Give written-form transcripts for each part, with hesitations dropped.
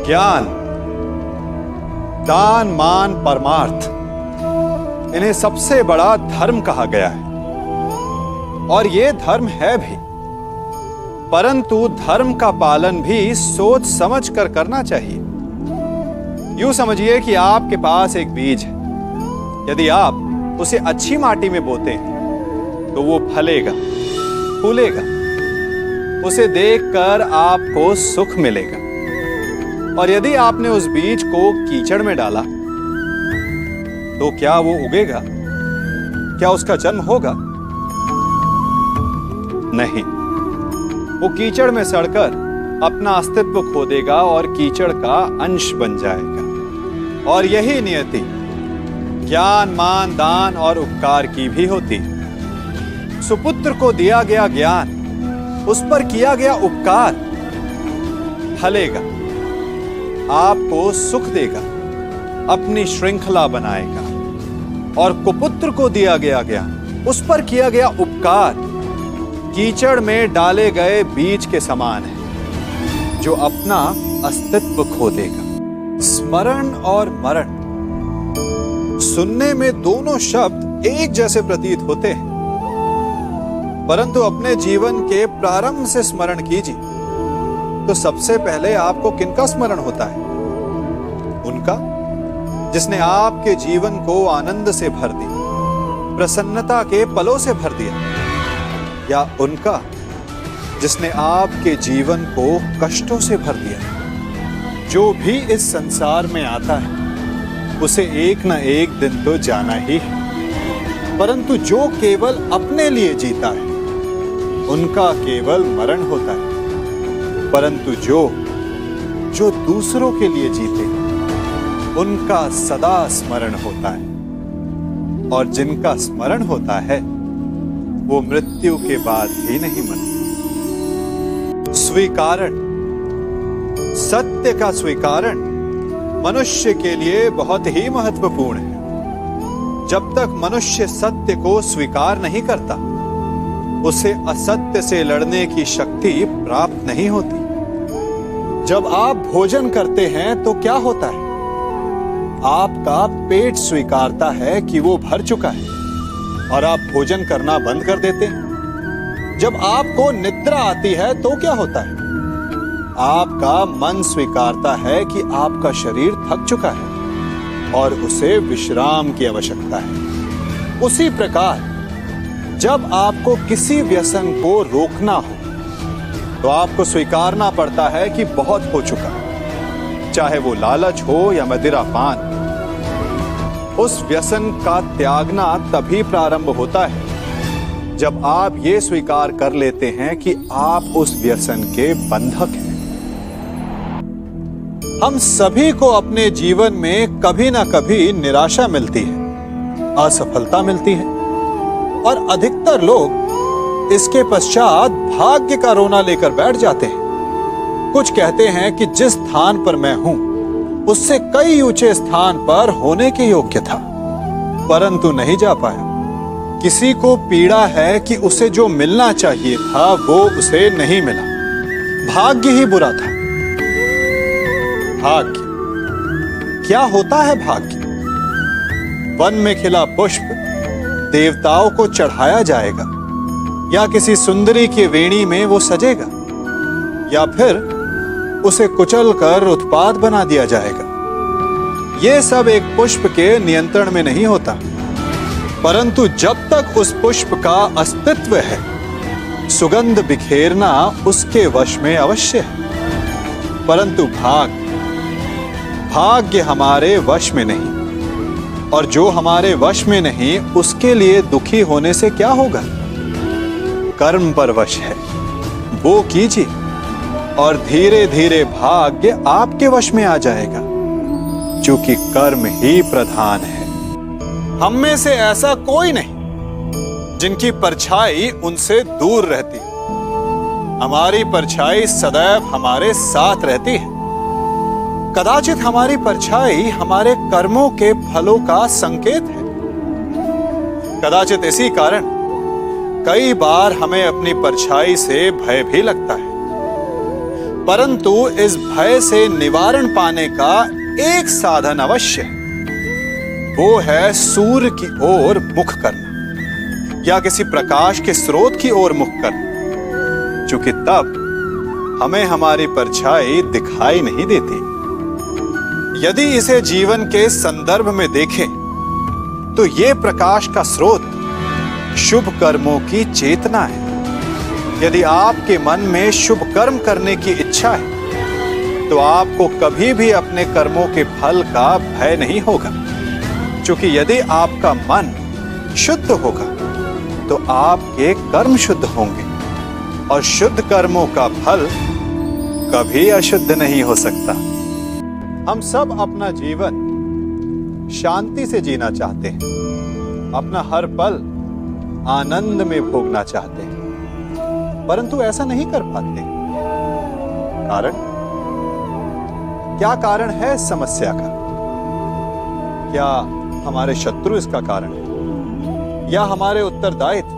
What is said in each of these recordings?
ज्ञान, दान, मान, परमार्थ, इन्हें सबसे बड़ा धर्म कहा गया है। और ये धर्म है भी, परंतु धर्म का पालन भी सोच समझ कर करना चाहिए। यूं समझिए कि आपके पास एक बीज है। यदि आप उसे अच्छी माटी में बोते हैं तो वो फलेगा, फूलेगा, उसे देखकर आपको सुख मिलेगा। और यदि आपने उस बीज को कीचड़ में डाला तो क्या वो उगेगा? क्या उसका जन्म होगा? नहीं, वो कीचड़ में सड़कर अपना अस्तित्व खो देगा और कीचड़ का अंश बन जाएगा। और यही नियति ज्ञान, मान, दान और उपकार की भी होती है। सुपुत्र को दिया गया ज्ञान, उस पर किया गया उपकार फलेगा, आपको सुख देगा, अपनी श्रृंखला बनाएगा। और कुपुत्र को दिया गया ज्ञान, उस पर किया गया उपकार कीचड़ में डाले गए बीज के समान है, जो अपना अस्तित्व खो देगा। स्मरण और मरण, सुनने में दोनों शब्द एक जैसे प्रतीत होते हैं, परंतु अपने जीवन के प्रारंभ से स्मरण कीजिए तो सबसे पहले आपको किनका स्मरण होता है? उनका जिसने आपके जीवन को आनंद से भर दिया, प्रसन्नता के पलों से भर दिया, या उनका जिसने आपके जीवन को कष्टों से भर दिया। जो भी इस संसार में आता है उसे एक न एक दिन तो जाना ही है, परंतु जो केवल अपने लिए जीता है उनका केवल मरण होता है। परंतु जो दूसरों के लिए जीते उनका सदा स्मरण होता है। और जिनका स्मरण होता है वो मृत्यु के बाद भी नहीं मरते। स्वीकारण, सत्य का स्वीकारण मनुष्य के लिए बहुत ही महत्वपूर्ण है। जब तक मनुष्य सत्य को स्वीकार नहीं करता, उसे असत्य से लड़ने की शक्ति प्राप्त नहीं होती। जब आप भोजन करते हैं तो क्या होता है? आपका पेट स्वीकारता है कि वो भर चुका है और आप भोजन करना बंद कर देते हैं। जब आपको निद्रा आती है तो क्या होता है? आपका मन स्वीकारता है कि आपका शरीर थक चुका है और उसे विश्राम की आवश्यकता है। उसी प्रकार जब आपको किसी व्यसन को रोकना हो तो आपको स्वीकारना पड़ता है कि बहुत हो चुका, चाहे वो लालच हो या मदिरापान। उस व्यसन का त्यागना तभी प्रारंभ होता है जब आप ये स्वीकार कर लेते हैं कि आप उस व्यसन के बंधक हैं। हम सभी को अपने जीवन में कभी ना कभी निराशा मिलती है, असफलता मिलती है, और अधिकतर लोग इसके पश्चात भाग्य का रोना लेकर बैठ जाते हैं। कुछ कहते हैं कि जिस स्थान पर मैं हूं उससे कई ऊंचे स्थान पर होने के योग्य था, परंतु नहीं जा पाया। किसी को पीड़ा है कि उसे जो मिलना चाहिए था वो उसे नहीं मिला, भाग्य ही बुरा था। भाग्य क्या होता है? भाग्य वन में खिला पुष्प देवताओं को चढ़ाया जाएगा, या किसी सुंदरी की वेणी में वो सजेगा, या फिर उसे कुचल कर उत्पात बना दिया जाएगा। ये सब एक पुष्प के नियंत्रण में नहीं होता, परंतु जब तक उस पुष्प का अस्तित्व है, सुगंध बिखेरना उसके वश में अवश्य है। परंतु भाग्य हमारे वश में नहीं, और जो हमारे वश में नहीं उसके लिए दुखी होने से क्या होगा? कर्म पर वश है, वो कीजिए और धीरे धीरे भाग्य आपके वश में आ जाएगा, क्योंकि कर्म ही प्रधान है। हम में से ऐसा कोई नहीं जिनकी परछाई उनसे दूर रहती है। हमारी परछाई सदैव हमारे साथ रहती है। कदाचित हमारी परछाई हमारे कर्मों के फलों का संकेत है। कदाचित इसी कारण कई बार हमें अपनी परछाई से भय भी लगता है। परंतु इस भय से निवारण पाने का एक साधन अवश्य है। वो है सूर्य की ओर मुख करना या किसी प्रकाश के स्रोत की ओर मुख करना, क्योंकि तब हमें हमारी परछाई दिखाई नहीं देती। यदि इसे जीवन के संदर्भ में देखें तो ये प्रकाश का स्रोत शुभ कर्मों की चेतना है। यदि आपके मन में शुभ कर्म करने की इच्छा है तो आपको कभी भी अपने कर्मों के फल का भय नहीं होगा, क्योंकि यदि आपका मन शुद्ध होगा तो आपके कर्म शुद्ध होंगे और शुद्ध कर्मों का फल कभी अशुद्ध नहीं हो सकता। हम सब अपना जीवन शांति से जीना चाहते हैं, अपना हर पल आनंद में भोगना चाहते हैं, परंतु ऐसा नहीं कर पाते। कारण क्या कारण है इस समस्या का? क्या हमारे शत्रु इसका कारण है, या हमारे उत्तरदायित्व,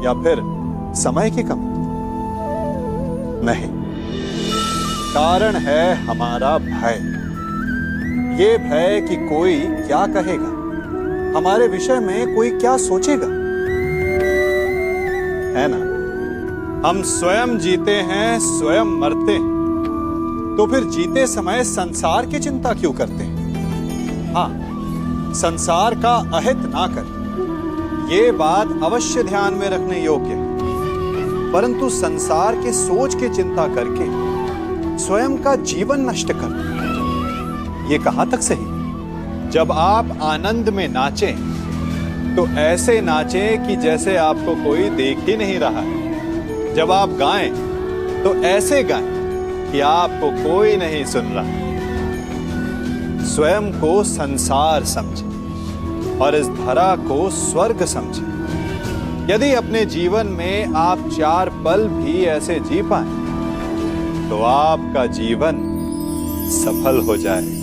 या फिर समय की कमी? नहीं, कारण है हमारा भय। ये भय कि कोई क्या कहेगा, हमारे विषय में कोई क्या सोचेगा, है ना? हम स्वयं जीते हैं, स्वयं मरते हैं, तो फिर जीते समय संसार की चिंता क्यों करते हैं? हाँ, संसार का अहित ना कर, ये बात अवश्य ध्यान में रखने योग्य है। परंतु संसार के सोच की चिंता करके स्वयं का जीवन नष्ट कर, ये कहां तक सही? जब आप आनंद में नाचें तो ऐसे नाचें कि जैसे आपको कोई देख ही नहीं रहा है। जब आप गाएं तो ऐसे गाएं कि आपको कोई नहीं सुन रहा। स्वयं को संसार समझें और इस धरा को स्वर्ग समझें। यदि अपने जीवन में आप 4 पल भी ऐसे जी पाएं तो आपका जीवन सफल हो जाए।